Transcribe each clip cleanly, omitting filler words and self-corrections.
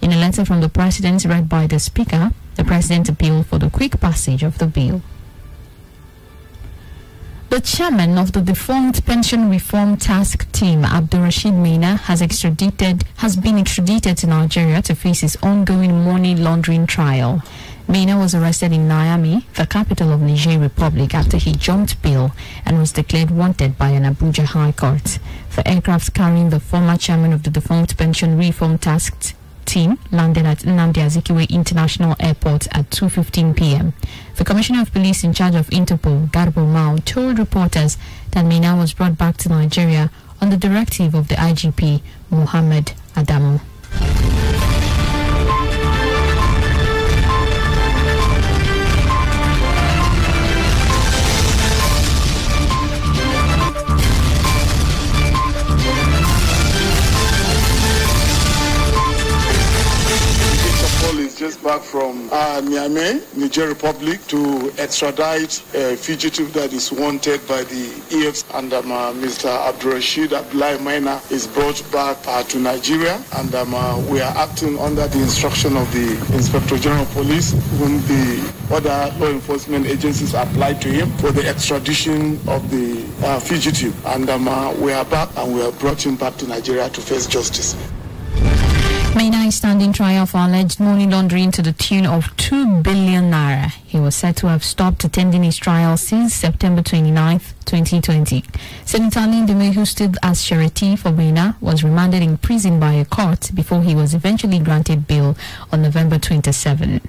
In a letter from the President read by the Speaker, the President appealed for the quick passage of the bill. The chairman of the defunct Pension Reform Task Team, Abdurrashid Maina, has been extradited to Nigeria to face his ongoing money laundering trial. Maina was arrested in Niamey, the capital of Niger Republic, after he jumped bail and was declared wanted by an Abuja High Court. The aircraft carrying the former chairman of the defunct Pension Reform Task Team landed at Nnamdi Azikiwe International Airport at 2:15 p.m. The Commissioner of Police in charge of Interpol, Garbo Mao, told reporters that Maina was brought back to Nigeria on the directive of the IGP, Mohammed Adamu. Just back from Niamey, Niger Republic, to extradite a fugitive that is wanted by the EFs, and Mr. Abdurrashid Abdullahi Maina is brought back to Nigeria, and we are acting under the instruction of the Inspector General of Police, whom the other law enforcement agencies applied to him for the extradition of the fugitive, and we are back, and we have brought him back to Nigeria to face justice. Maina is standing trial for alleged money laundering to the tune of 2 billion naira. He was said to have stopped attending his trial since September 29, 2020. Senator Lindume, who stood as surety for Maina, was remanded in prison by a court before he was eventually granted bail on November 27.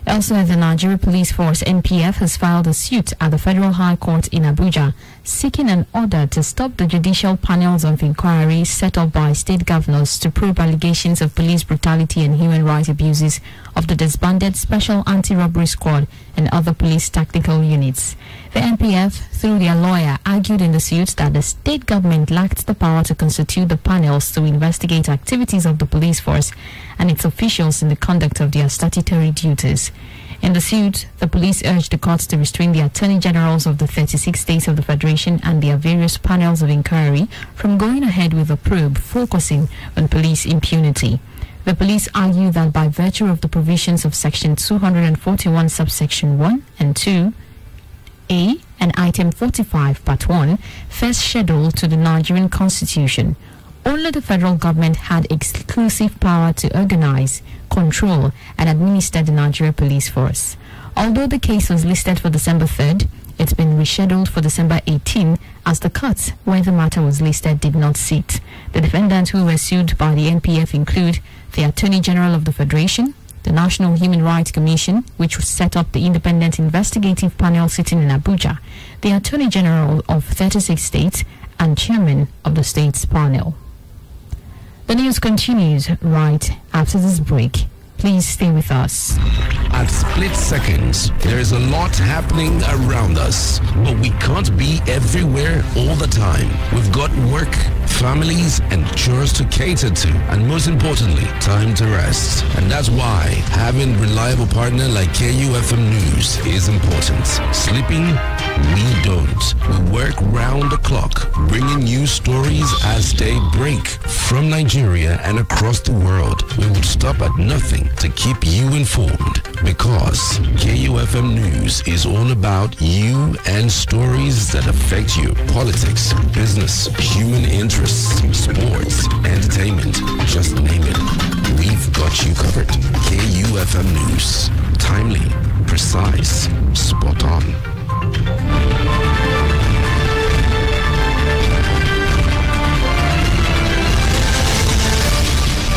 Elsewhere, the Nigeria Police Force (NPF) has filed a suit at the Federal High Court in Abuja, seeking an order to stop the judicial panels of inquiry set up by state governors to probe allegations of police brutality and human rights abuses of the disbanded Special Anti-Robbery Squad and other police tactical units. The NPF, through their lawyer, argued in the suit that the state government lacked the power to constitute the panels to investigate activities of the police force and its officials in the conduct of their statutory duties. In the suit, the police urged the courts to restrain the attorney generals of the 36 states of the Federation and their various panels of inquiry from going ahead with a probe focusing on police impunity. The police argue that by virtue of the provisions of Section 241, subsection 1 and 2, A and Item 45, Part 1, first schedule to the Nigerian Constitution, only the federal government had exclusive power to organize, control, and administer the Nigeria Police Force. Although the case was listed for December 3rd, it's been rescheduled for December 18 as the court where the matter was listed did not sit. The defendants who were sued by the NPF include the Attorney General of the Federation, the National Human Rights Commission, which set up the independent investigative panel sitting in Abuja, the Attorney General of 36 states, and Chairman of the states panel. The news continues right after this break. Please stay with us. At split seconds, there is a lot happening around us, but we can't be everywhere all the time. We've got work, families, and chores to cater to, and most importantly, time to rest. And that's why having a reliable partner like KUFM News is important. Sleeping? We don't. We work round the clock, bringing you stories as they break from Nigeria and across the world. We would stop at nothing to keep you informed, because KUFM News is all about you and stories that affect you. Politics, business, human interests, sports, entertainment, just name it. We've got you covered. KUFM News. Timely, precise, spot on.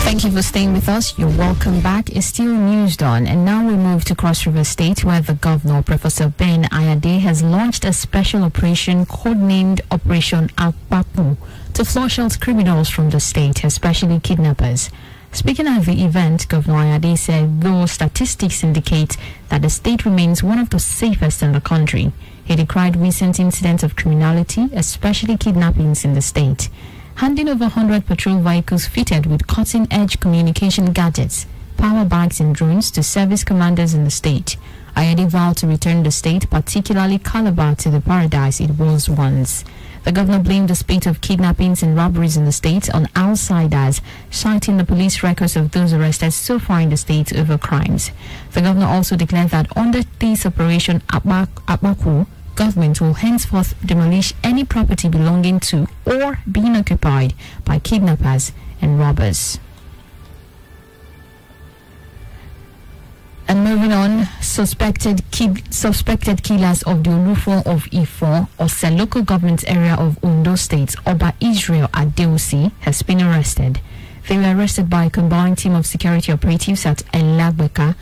Thank you for staying with us. You're welcome back. It's still News Dawn, and now we move to Cross River State, where the governor, Professor Ben Ayade, has launched a special operation codenamed Operation Akpapu to flush out criminals from the state, especially kidnappers. Speaking at the event, Governor Ayade said though statistics indicate that the state remains one of the safest in the country, he decried recent incidents of criminality, especially kidnappings in the state. Handing over 100 patrol vehicles fitted with cutting-edge communication gadgets, power bags and drones to service commanders in the state, Ayade vowed to return the state, particularly Calabar, to the paradise it was once. The governor blamed the spate of kidnappings and robberies in the state on outsiders, citing the police records of those arrested so far in the state over crimes. The governor also declared that under this operation Abaku, government will henceforth demolish any property belonging to or being occupied by kidnappers and robbers. And moving on, suspected killers of the Olufo of Ifo, Ose local government area of Ondo State, Oba Israel Adeosi, has been arrested. They were arrested by a combined team of security operatives at Elagbeka.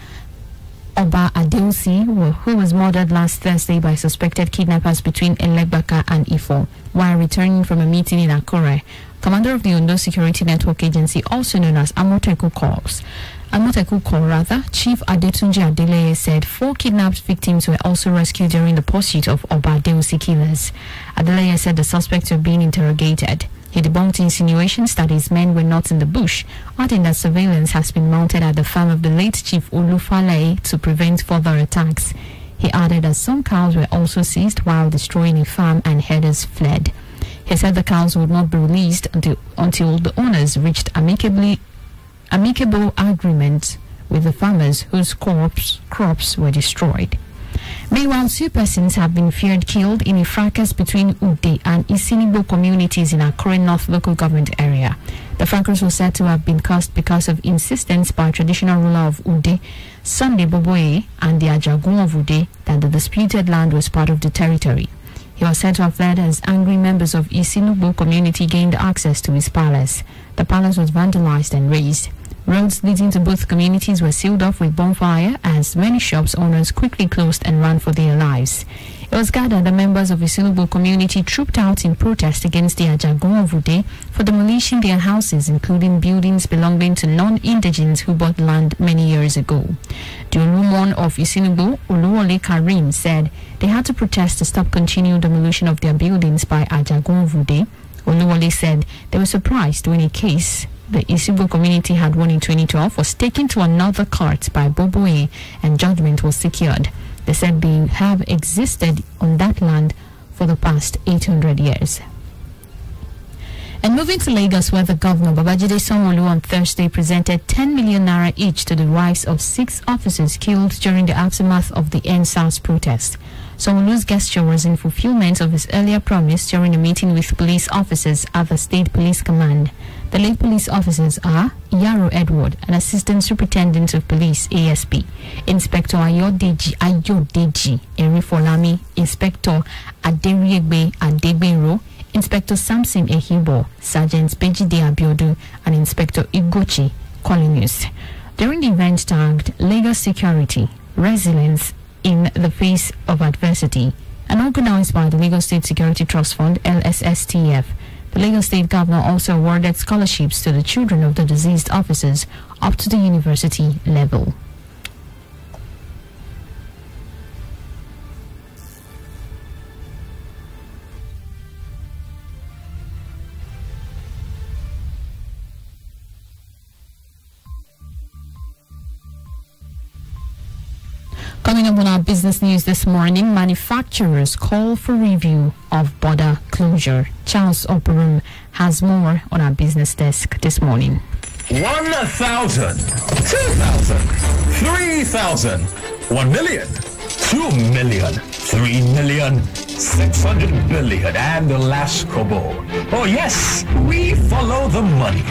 Oba Adeosi, who was murdered last Thursday by suspected kidnappers between Elagbeka and Ifo, while returning from a meeting in Akure. Commander of the Ondo Security Network Agency, also known as Amoteku Corps, Chief Adetunji Adeleye said 4 kidnapped victims were also rescued during the pursuit of Oba Adeosi killers. Adeleye said the suspects were being interrogated. He debunked insinuations that his men were not in the bush, adding that surveillance has been mounted at the farm of the late Chief Olufalaye to prevent further attacks. He added that some cows were also seized while destroying a farm and herders fled. He said the cows would not be released until the owners reached amicable agreement with the farmers whose crops were destroyed. Meanwhile, 2 persons have been feared killed in a fracas between Ude and Isinigbo communities in Akure North local government area. The fracas was said to have been caused because of insistence by traditional ruler of Ude, Sunday Boboe, and the Ajagun of Ude that the disputed land was part of the territory. He was said to have fled as angry members of Isinugbo community gained access to his palace. The palace was vandalized and razed. Roads leading to both communities were sealed off with bonfire as many shops owners quickly closed and ran for their lives. It was gathered that members of the Isinugbo community trooped out in protest against the Ajagun of Ude for demolishing their houses, including buildings belonging to non-indigenes who bought land many years ago. The Olumon of Isinugbo, Oluwole Karim, said they had to protest to stop continued demolition of their buildings by Ajagun of Ude. Oluwole said they were surprised when a case the Isinugbo community had won in 2012 was taken to another court by Boboe and judgment was secured. They said they have existed on that land for the past 800 years. And moving to Lagos, where the governor Babajide Sanwo-Olu on Thursday presented 10 million naira each to the wives of 6 officers killed during the aftermath of the EndSARS protest. Sanwo-Olu's gesture was in fulfillment of his earlier promise during a meeting with police officers at the State Police Command. The late police officers are Yaro Edward, an Assistant Superintendent of Police, ASP, Inspector Ayodeji Erifolami, Inspector Aderiegbe Adegbero, Inspector Samson Ehibo, Sergeant Bejide Abiodu, and Inspector Igochi Colinius. During the event tagged Lagos Security, Resilience in the Face of Adversity, and organized by the Lagos State Security Trust Fund, LSSTF, the Lagos State Governor also awarded scholarships to the children of the deceased officers up to the university level. Coming up on our business news this morning, manufacturers call for review of border closure. Charles Operum has more on our business desk this morning. 1,000, 2,000, 3,000, 1 million, 2 million, 3 million, 600 billion, and the last kobo. Oh yes, we follow the money.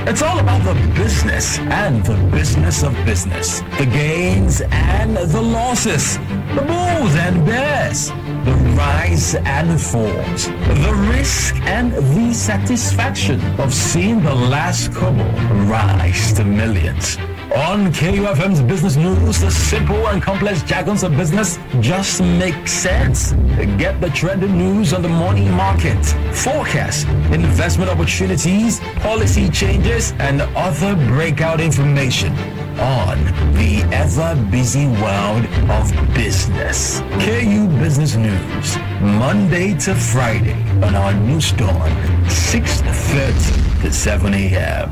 It's all about the business and the business of business. The gains and the losses. The bulls and bears. The rise and falls. The risk and the satisfaction of seeing the last kobo rise to millions. On KUFM's Business News, the simple and complex jargons of business just make sense. Get the trending news on the money market, forecasts, investment opportunities, policy changes, and other breakout information on the ever-busy world of business. KU Business News, Monday to Friday on our news dawn, 6:30 to 7 a.m.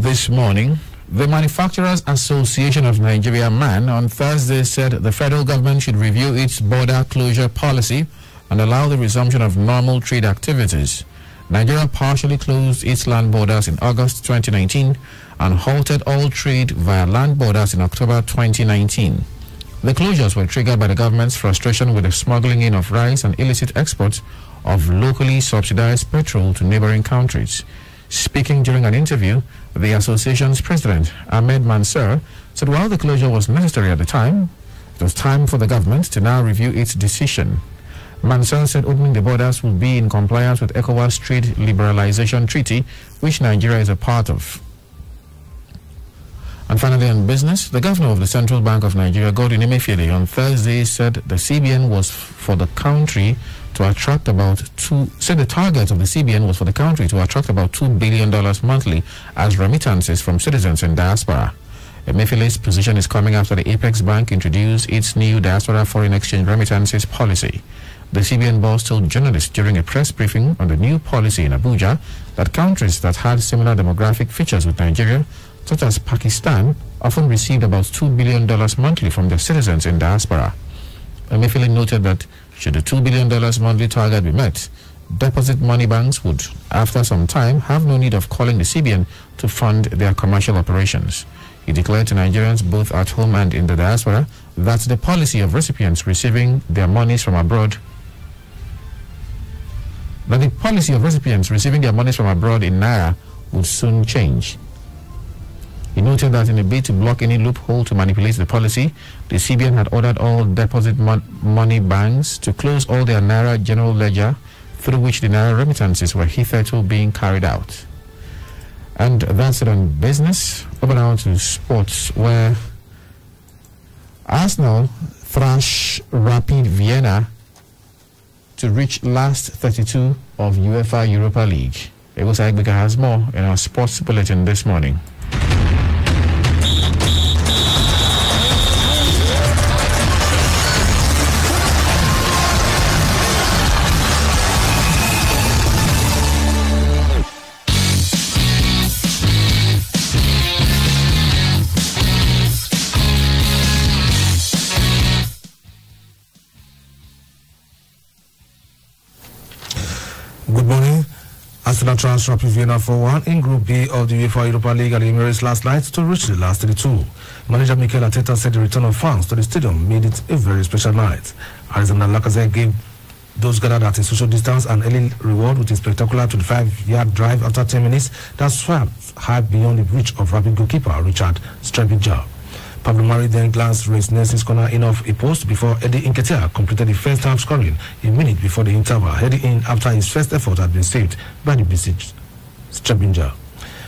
this morning. The Manufacturers Association of Nigeria, MAN, on Thursday said the federal government should review its border closure policy and allow the resumption of normal trade activities. Nigeria partially closed its land borders in August 2019 and halted all trade via land borders in October 2019. The closures were triggered by the government's frustration with the smuggling in of rice and illicit exports of locally subsidized petrol to neighboring countries. Speaking during an interview, the association's president, Ahmed Mansour, said while the closure was necessary at the time, it was time for the government to now review its decision. Mansour said opening the borders will be in compliance with ECOWAS Trade Liberalization Treaty, which Nigeria is a part of. And finally, on business, the governor of the Central Bank of Nigeria, Godwin Emefiele, on Thursday said the CBN was for the country to attract the target of the CBN was for the country to attract about $2 billion monthly as remittances from citizens in diaspora. Emefiele's position is coming after the Apex Bank introduced its new diaspora foreign exchange remittances policy. The CBN boss told journalists during a press briefing on the new policy in Abuja that countries that had similar demographic features with Nigeria, such as Pakistan, often received about $2 billion monthly from their citizens in diaspora. Emefiele noted that should the $2 billion monthly target be met, deposit money banks would, after some time, have no need of calling the CBN to fund their commercial operations. He declared to Nigerians both at home and in the diaspora that the policy of recipients receiving their monies from abroad in Naira would soon change. He noted that in a bid to block any loophole to manipulate the policy, the CBN had ordered all deposit money banks to close all their Naira general ledger through which the Naira remittances were hitherto being carried out. And that's it on business. Over now to sports, where Arsenal thrash Rapid Vienna to reach last 32 of UEFA Europa League. Egosa Egbeka has more in our sports bulletin this morning. Good morning. Arsenal trounced Rapid Vienna 4-1 in Group B of the UEFA Europa League at the Emirates last night to reach the last 32. Manager Mikel Arteta said the return of fans to the stadium made it a very special night. Alexander Lacazette gave those gathered at a social distance an early reward with a spectacular 25-yard drive after 10 minutes that swept high beyond the reach of Rapid goalkeeper Richard Strebinja. Pablo Mari then glanced Reece Nelson's corner in off a post before Eddie Nketiah completed the first half, scoring a minute before the interval, heading in after his first effort had been saved by the besieged Strebinja.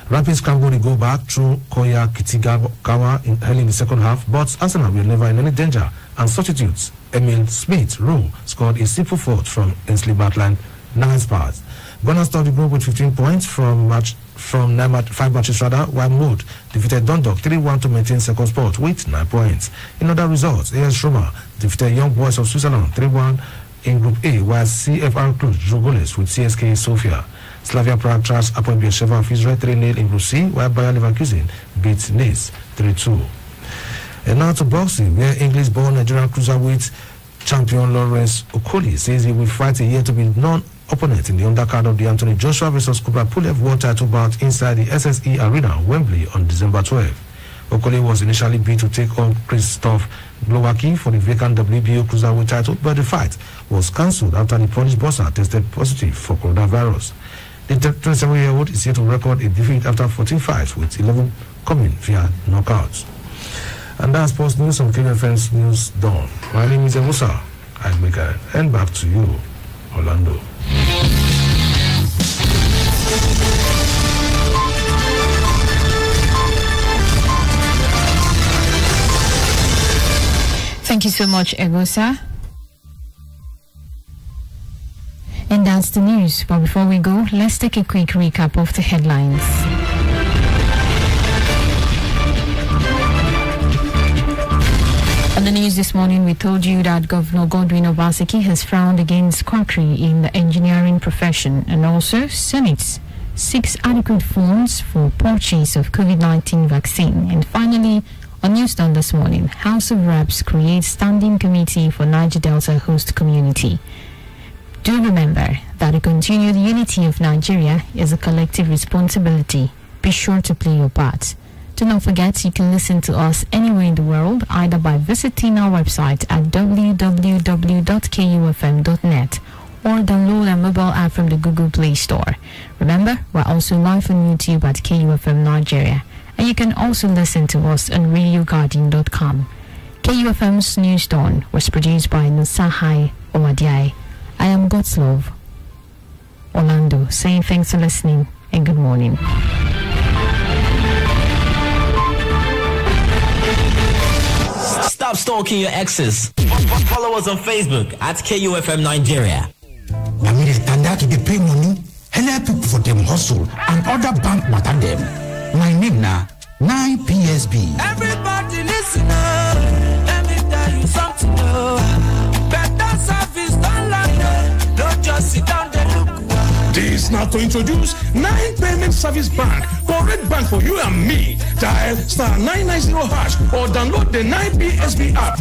Rapid scrambled the goal back through Koya Kitagawa early in the second half, but Arsenal were never in any danger, and substitutes Emil Smith-Rowe scored a simple fourth from Ainsley Maitland Niles pass. Gunners topped the group with 15 points from 5 matches, while Mood defeated Dundalk 3-1 to maintain second spot with 9 points. In other results, AS Roma defeated Young Boys of Switzerland 3-1 in Group A, while CFR Cluj drew goalless with CSKA Sofia. Slavia Prague trashed Apoel Beersheva of Israel 3-0 in Group C, while Bayer Leverkusen beat Nice 3-2. And now to boxing, where English-born Nigerian cruiserweight champion Lawrence Okoli says he will fight a year-to-be non-opponent in the undercard of the Anthony Joshua vs. Kubrat Pulev World Title bout inside the SSE Arena, Wembley, on December 12. Okoli was initially bid to take on Krzysztof Glowacki for the vacant WBO cruiserweight title, but the fight was cancelled after the Polish boxer tested positive for coronavirus. The 27-year-old is yet to record a defeat after 14 fights, with 11 coming via knockouts. And that's sports news on KFM's News Dawn. My name is Ewosa Agbeka, and back to you, Orlando. Thank you so much, Egosa. And that's the news. But before we go, let's take a quick recap of the headlines. On the news this morning, we told you that Governor Godwin Obaseki has frowned against quackery in the engineering profession, and also Senate seeks adequate funds for purchase of COVID-19 vaccine. And finally, on Newsstand this morning, House of Reps creates standing committee for Niger Delta host community. Do remember that the continued unity of Nigeria is a collective responsibility. Be sure to play your part. Do not forget you can listen to us anywhere in the world, either by visiting our website at www.kufm.net or download our mobile app from the Google Play Store. Remember, we're also live on YouTube at KUFM Nigeria, and you can also listen to us on RadioGuardian.com. KUFM's News Dawn was produced by Nusahai Owadiai. I am God's Love Orlando, saying thanks for listening and good morning. Stop stalking your exes. Follow us on Facebook at KUFM Nigeria. I mean, stand out to the pay money, help people for them hustle and other bank matter them. My name now, 9PSB. Everybody listen up. Let me tell you something. Better service done like that. Don't just sit down there look. This now to introduce 9 Payment Service Bank, correct bank for you and me. Dial *990# or download the 9PSB app.